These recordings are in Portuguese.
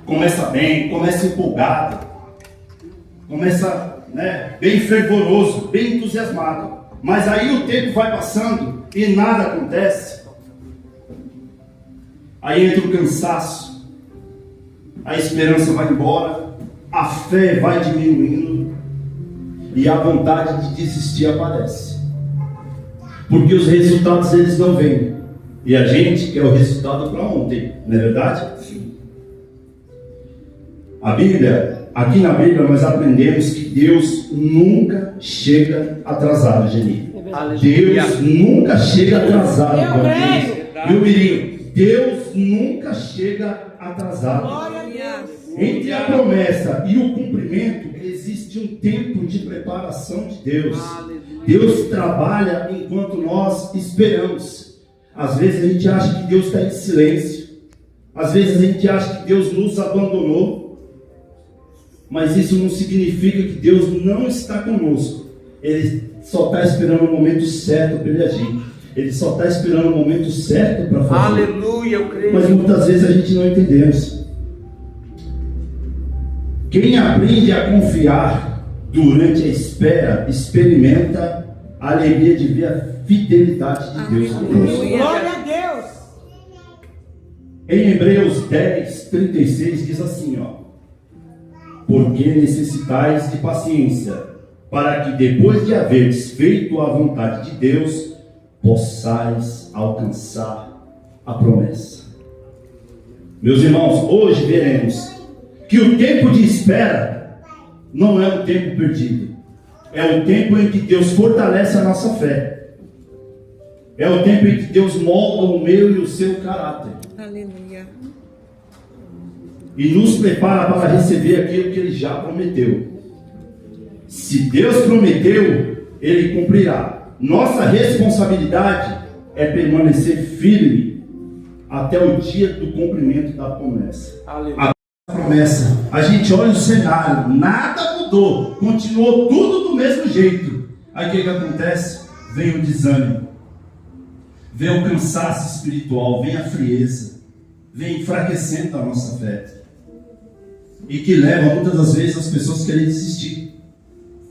começa bem, começa empolgado, começa, bem fervoroso, bem entusiasmado. Mas aí o tempo vai passando e nada acontece. Aí entra o cansaço, a esperança vai embora, a fé vai diminuindo e a vontade de desistir aparece. Porque os resultados eles não vêm. E a gente quer o resultado para ontem, não é verdade? Sim. Aqui na Bíblia nós aprendemos que Deus nunca chega atrasado, Geni. Deus nunca chega atrasado. Viu, Mirinho? Deus nunca chega atrasado. Entre a promessa e o cumprimento existe um tempo de preparação de Deus. Deus trabalha enquanto nós esperamos. Às vezes a gente acha que Deus está em silêncio. Às vezes a gente acha que Deus nos abandonou. Mas isso não significa que Deus não está conosco. Ele só está esperando o momento certo para ele agir. Ele só está esperando o momento certo para fazer. Aleluia, eu creio. Mas muitas vezes a gente não entendemos. Quem aprende a confiar durante a espera, experimenta a alegria de ver a fidelidade de Deus conosco. Glória a Deus! Em Hebreus 10, 36 diz assim, porque necessitais de paciência, para que depois de haveres feito a vontade de Deus, possais alcançar a promessa. Meus irmãos, hoje veremos que o tempo de espera não é um tempo perdido. É o tempo em que Deus fortalece a nossa fé. É o tempo em que Deus molda o meu e o seu caráter. Aleluia. E nos prepara para receber aquilo que Ele já prometeu. Se Deus prometeu, Ele cumprirá. Nossa responsabilidade é permanecer firme até o dia do cumprimento da promessa. Aleluia. A promessa, a gente olha o cenário, nada mudou, continuou tudo do mesmo jeito. Aí o que acontece? Vem o desânimo, vem o cansaço espiritual, vem a frieza, vem enfraquecendo a nossa fé. E que leva muitas das vezes as pessoas a querem desistir.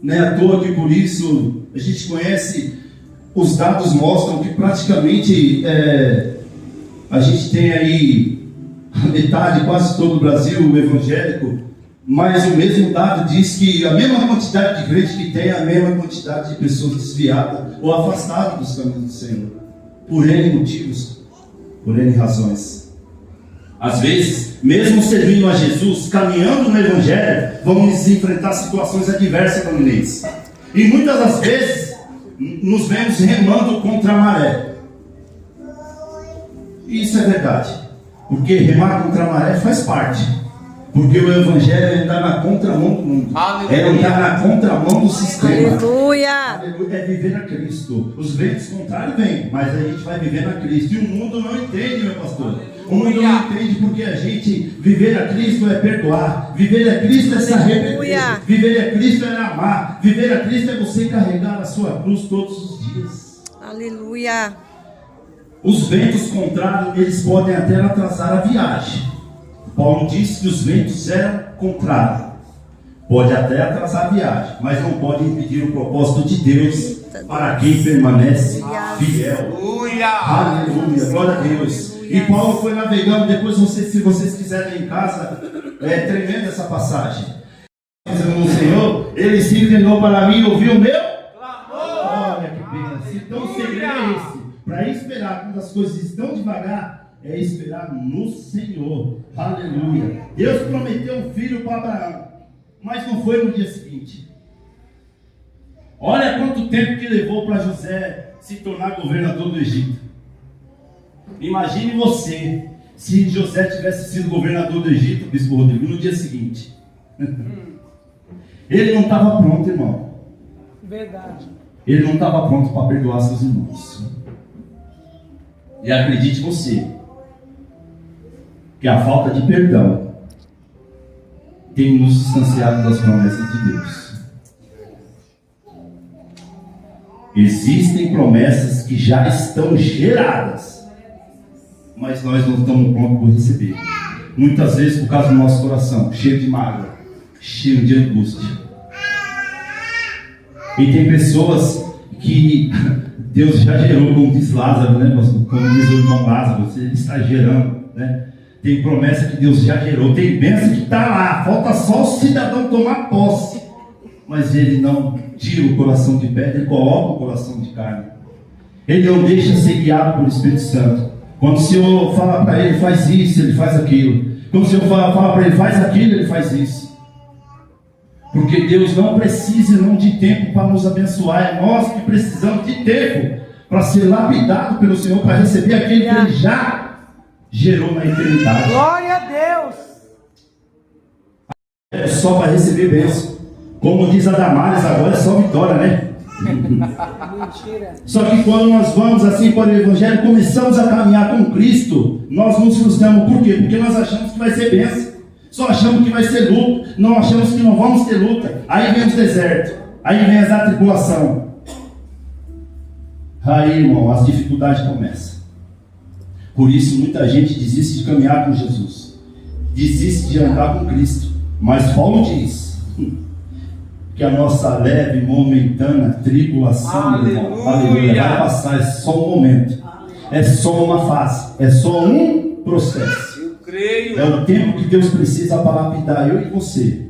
Não é à toa que por isso a gente conhece, os dados mostram que praticamente a gente tem aí a metade, quase todo o Brasil evangélico, mas o mesmo dado diz que a mesma quantidade de crentes que tem, a mesma quantidade de pessoas desviadas ou afastadas dos caminhos do Senhor, por N motivos, por N razões. Às vezes, mesmo servindo a Jesus, caminhando no Evangelho, vamos enfrentar situações adversas, Fluminense. E muitas das vezes, nos vemos remando contra a maré. E isso é verdade. Porque remar contra a maré faz parte. Porque o Evangelho é andar na contramão do mundo. Aleluia. É andar na contramão do sistema. Aleluia. Aleluia. É viver a Cristo. Os ventos contrários vêm, mas a gente vai viver na Cristo. E o mundo não entende, meu pastor. O mundo não entende porque a gente viver a Cristo é perdoar. Viver a Cristo é se arrepender. Viver a Cristo é amar. Viver a Cristo é você carregar a sua cruz todos os dias. Aleluia. Os ventos contrários, eles podem até atrasar a viagem. Paulo disse que os ventos eram contrários. Pode até atrasar a viagem, mas não pode impedir o propósito de Deus para quem permanece fiel. Aleluia. Aleluia, glória a Deus. E Paulo foi navegando, depois se vocês quiserem em casa, é tremenda essa passagem. No Senhor, Ele se inclinou para mim e ouviu o meu clamor. Olha que bênção. Então o segredo é esse. Para esperar quando as coisas estão devagar, é esperar no Senhor. Aleluia. Deus prometeu um filho para Abraão, mas não foi no dia seguinte. Olha quanto tempo que levou para José se tornar governador do Egito. Imagine você, se José tivesse sido governador do Egito, Bispo Rodrigo, no dia seguinte. Ele não estava pronto, irmão. Verdade. Ele não estava pronto para perdoar seus irmãos. E acredite você, que a falta de perdão tem nos distanciado das promessas de Deus. Existem promessas que já estão geradas, mas nós não estamos prontos para receber. Muitas vezes por causa do nosso coração, cheio de mágoa, cheio de angústia. E tem pessoas que Deus já gerou, como diz Lázaro, né? Como diz o irmão Lázaro, você está gerando, né? Tem promessa que Deus já gerou, tem bênção que está lá, falta só o cidadão tomar posse. Mas ele não tira o coração de pedra, ele coloca o coração de carne. Ele não deixa ser guiado pelo Espírito Santo. Quando o Senhor fala para ele, faz isso, ele faz aquilo. Quando o Senhor fala para ele, faz aquilo, ele faz isso. Porque Deus não precisa não de tempo para nos abençoar. É nós que precisamos de tempo para ser lapidado pelo Senhor, para receber aquilo que Ele já gerou na eternidade. Glória a Deus. É só para receber bênção. Como diz a Damares, agora é só vitória, né? Mentira. Só que quando nós vamos assim para o Evangelho, começamos a caminhar com Cristo, nós nos frustramos. Por quê? Porque nós achamos que vai ser bênção. Só achamos que vai ser luta. Não achamos que não vamos ter luta. Aí vem os desertos. Aí vem a tribulação. Aí, irmão, as dificuldades começam. Por isso muita gente desiste de caminhar com Jesus. Desiste de andar com Cristo. Mas Paulo diz que a nossa leve e momentânea tribulação, irmão, aleluia, vai passar. É só um momento. É só uma fase. É só um processo. É o tempo que Deus precisa para lapidar eu e você.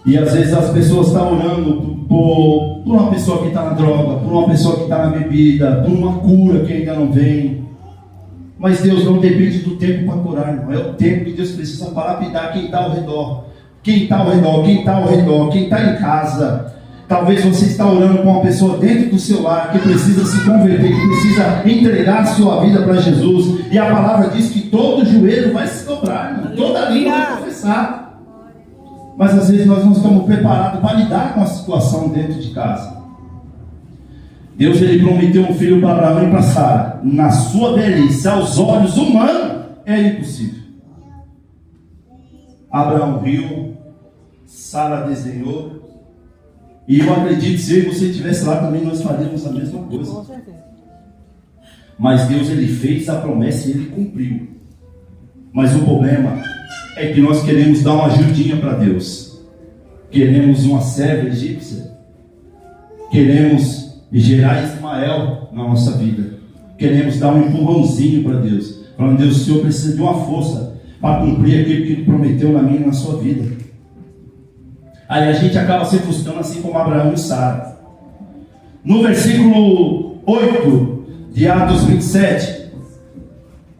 E às vezes as pessoas estão orando por uma pessoa que está na droga, por uma pessoa que está na bebida, por uma cura que ainda não vem. Mas Deus não depende do tempo para curar, irmão. É o tempo que Deus precisa para lapidar quem está ao redor. Quem está ao redor, quem está ao redor, quem está em casa. Talvez você está orando com uma pessoa dentro do seu lar que precisa se converter, que precisa entregar a sua vida para Jesus. E a palavra diz que todo joelho vai se dobrar, irmão. Toda língua vai confessar. Mas às vezes nós não estamos preparados para lidar com a situação dentro de casa. Deus ele prometeu um filho para Abraão e para Sara. Na sua velhice, aos olhos humanos, é impossível. Abraão viu, Sara desenhou. E eu acredito que se você estivesse lá também, nós faríamos a mesma coisa. Com certeza. Mas Deus ele fez a promessa e ele cumpriu. Mas o problema é que nós queremos dar uma ajudinha para Deus. Queremos uma serva egípcia. Queremos gerar Ismael na nossa vida. Queremos dar um empurrãozinho para Deus. Falando, Deus, o Senhor precisa de uma força para cumprir aquilo que Ele prometeu na minha e na sua vida. Aí a gente acaba se frustrando assim como Abraão e Sara. No versículo 8 de Atos 27,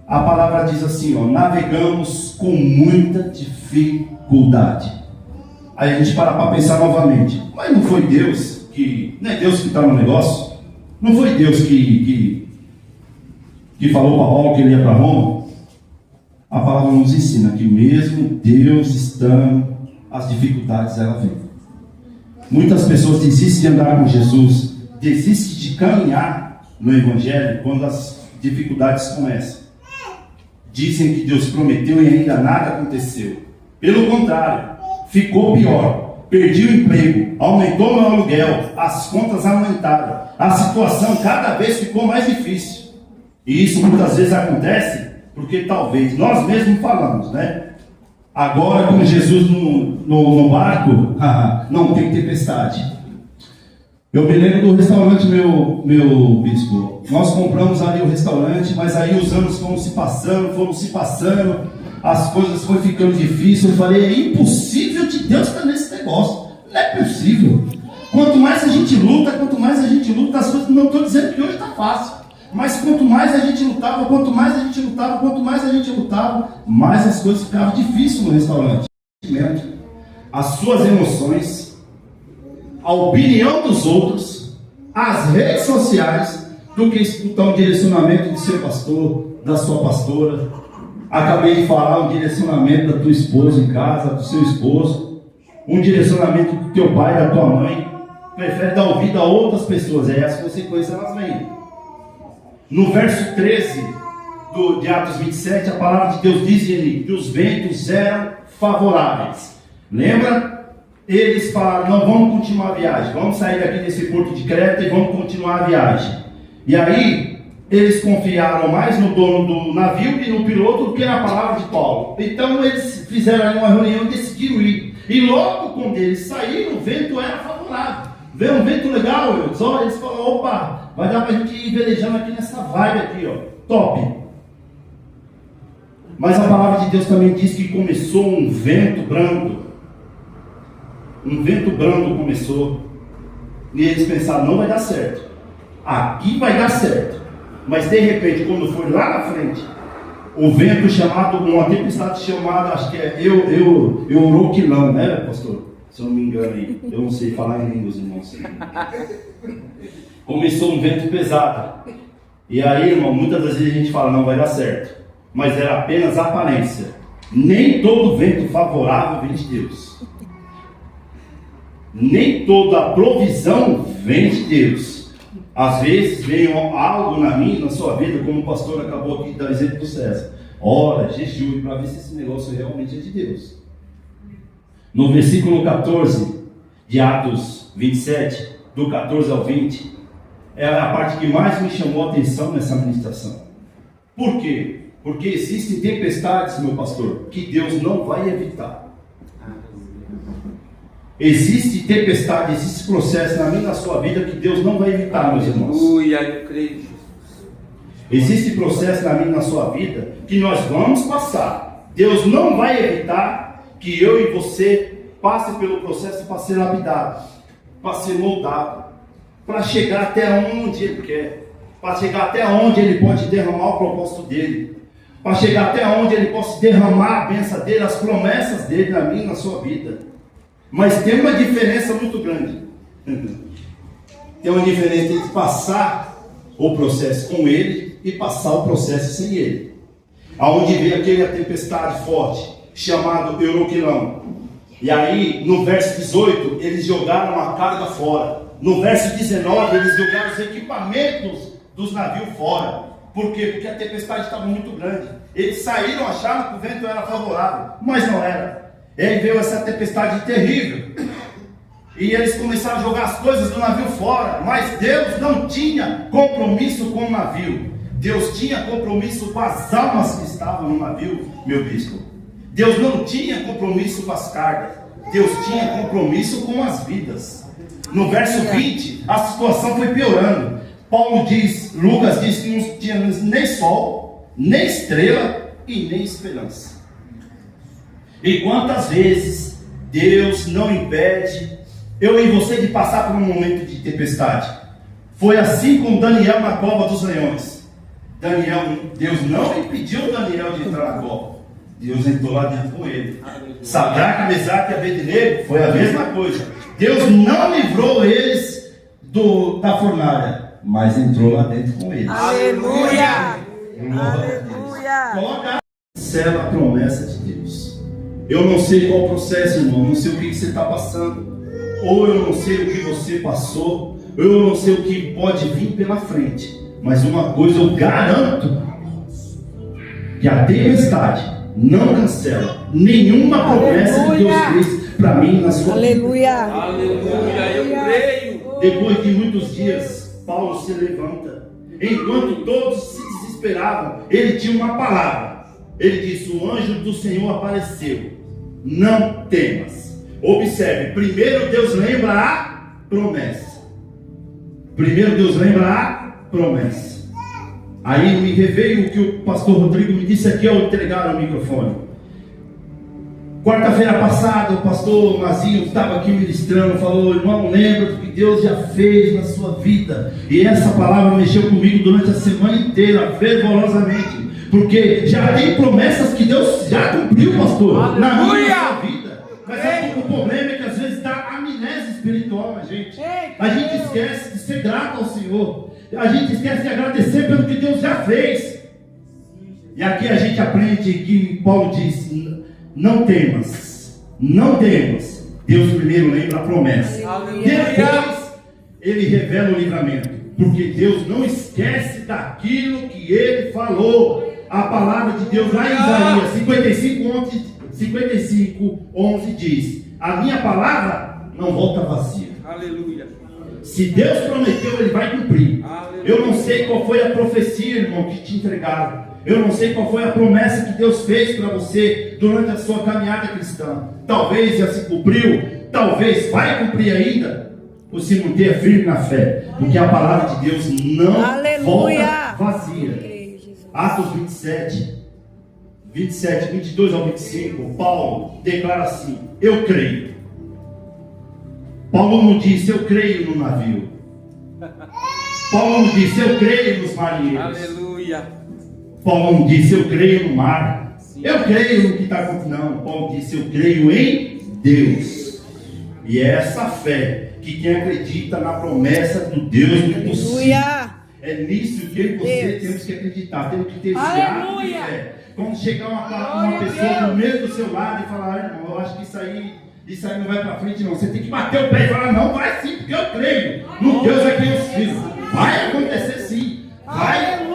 a palavra diz assim, ó, navegamos com muita dificuldade. Aí a gente para pensar novamente, mas não foi Deus que, não é Deus que está no negócio? Não foi Deus que falou para Paulo que ele ia para Roma? A palavra nos ensina que mesmo Deus estando, as dificuldades ela vem. Muitas pessoas desistem de andar com Jesus, desistem de caminhar no Evangelho quando as dificuldades começam. Dizem que Deus prometeu e ainda nada aconteceu. Pelo contrário, ficou pior. Perdi o emprego, aumentou meu aluguel, as contas aumentaram, a situação cada vez ficou mais difícil. E isso muitas vezes acontece porque talvez nós mesmos falamos, né? Agora com Jesus no barco, não tem tempestade. Eu me lembro do restaurante, meu bispo. Nós compramos ali o restaurante, mas aí os anos foram se passando, as coisas foram ficando difíceis. Eu falei, é impossível de Deus estar nesse negócio. Não é possível. Quanto mais a gente luta, as coisas, não estou dizendo que hoje está fácil. Mas quanto mais a gente lutava, mais as coisas ficavam difíceis no restaurante. As suas emoções, a opinião dos outros, as redes sociais, do que escutar um direcionamento do seu pastor, da sua pastora. Acabei de falar um direcionamento da tua esposa em casa, do seu esposo, um direcionamento do teu pai, da tua mãe. Prefere dar ouvido a outras pessoas, aí as consequências elas vêm. No verso 13 de Atos 27, a palavra de Deus diz que os ventos eram favoráveis. Lembra? Eles falaram, não, vamos continuar a viagem. Vamos sair daqui desse porto de Creta e vamos continuar a viagem. E aí, eles confiaram mais no dono do navio e no piloto do que na palavra de Paulo. Então eles fizeram ali uma reunião e decidiram ir. E logo quando eles saíram, o vento era favorável. Veio um vento legal, eles falaram, opa, vai dar pra gente ir velejando aqui nessa vibe aqui, ó. Top. Mas a palavra de Deus também diz que começou um vento brando. Um vento brando começou. E eles pensaram, não vai dar certo. Aqui vai dar certo. Mas de repente, quando foi lá na frente, o vento chamado, uma tempestade chamada, acho que é Euroquilão, né, pastor? Se eu não me engano aí. Eu não sei falar em línguas, irmãos. Começou um vento pesado. E aí, irmão, muitas das vezes a gente fala, não vai dar certo. Mas era apenas aparência. Nem todo vento favorável vem de Deus. Nem toda provisão vem de Deus. Às vezes vem algo na minha, na sua vida, como o pastor acabou aqui de dar exemplo do César. Ora, jejue para ver se esse negócio realmente é de Deus. No versículo 14 de Atos 27, do 14 ao 20, é a parte que mais me chamou a atenção nessa ministração. Por quê? Porque existem tempestades, meu pastor, que Deus não vai evitar. Existe tempestade, existe processo na minha e na sua vida que Deus não vai evitar, meus irmãos. Aleluia, eu creio. Existe processo na minha e na sua vida que nós vamos passar. Deus não vai evitar que eu e você passe pelo processo para ser lapidado, para ser moldado, para chegar até onde Ele quer, para chegar até onde Ele pode derramar o propósito dEle, para chegar até onde Ele possa derramar a bênção dEle, as promessas dEle na minha e na sua vida. Mas tem uma diferença muito grande. Tem uma diferença entre passar o processo com Ele e passar o processo sem Ele. Aonde veio aquela tempestade forte, chamado Euroquilão. E aí, no verso 18, eles jogaram a carga fora. No verso 19, eles jogaram os equipamentos dos navios fora. Por quê? Porque a tempestade estava muito grande. Eles saíram achando que o vento era favorável, mas não era. E aí veio essa tempestade terrível. E eles começaram a jogar as coisas do navio fora. Mas Deus não tinha compromisso com o navio. Deus tinha compromisso com as almas que estavam no navio, meu bispo. Deus não tinha compromisso com as cargas. Deus tinha compromisso com as vidas. No verso 20, a situação foi piorando. Paulo diz, Lucas diz que não tinha nem sol, nem estrela e nem esperança. E quantas vezes Deus não impede eu e você de passar por um momento de tempestade? Foi assim com Daniel na cova dos leões. Deus não impediu Daniel de entrar na cova. Deus entrou lá dentro com ele. Sadraque, Mesaque e Abednego foi a mesma coisa. Deus não livrou eles da fornalha, mas entrou lá dentro com eles. Aleluia! Aleluia! Coloca a promessa de Deus. Eu não sei qual processo, irmão, não sei o que você está passando, ou eu não sei o que você passou, ou eu não sei o que pode vir pela frente, mas uma coisa eu garanto, que a tempestade não cancela nenhuma promessa que Deus fez para mim na sua vida. Aleluia! Aleluia, eu creio. Depois de muitos dias, Paulo se levanta. Enquanto todos se desesperavam, ele tinha uma palavra. Ele disse, o anjo do Senhor apareceu. Não temas. Observe, primeiro Deus lembra a promessa. Primeiro Deus lembra a promessa. Aí me reveio o que o pastor Rodrigo me disse aqui ao entregar o microfone. Quarta-feira passada, o pastor Mazinho estava aqui ministrando, falou, irmão, lembra do que Deus já fez na sua vida. E essa palavra mexeu comigo durante a semana inteira, fervorosamente. Porque já tem promessas que Deus já cumpriu, pastor, na minha e na sua vida. Mas o problema é que às vezes dá amnésia espiritual na gente. A gente esquece de ser grato ao Senhor. A gente esquece de agradecer pelo que Deus já fez. E aqui a gente aprende que Paulo diz, não temas, não temas. Deus primeiro lembra a promessa. Depois ele revela o livramento. Porque Deus não esquece daquilo que Ele falou. A palavra de Deus lá em Isaías 55:11 diz, a minha palavra não volta vazia. Aleluia. Se Deus prometeu, Ele vai cumprir. Eu não sei qual foi a profecia, irmão, que te entregaram. Eu não sei qual foi a promessa que Deus fez para você durante a sua caminhada cristã. Talvez já se cumpriu, talvez vai cumprir ainda. Você mantenha firme na fé, porque a palavra de Deus não volta vazia. Atos 27, 22 ao 25, Paulo declara assim: eu creio. Paulo não disse eu creio no navio. Paulo não disse eu creio nos marinheiros. Aleluia. Paulo não disse eu creio no mar. Eu creio no que está acontecendo. Não, Paulo disse eu creio em Deus. E é essa fé que quem acredita na promessa do Deus do impossível. É nisso que eu e você temos que acreditar. Temos que ter esse ato de fé. Quando chegar uma pessoa no meio do seu lado e falar: irmão, eu acho que isso aí não vai para frente não. Você tem que bater o pé e falar: não, vai sim, porque eu creio no Deus a quem eu sirvo. Vai acontecer sim. Vai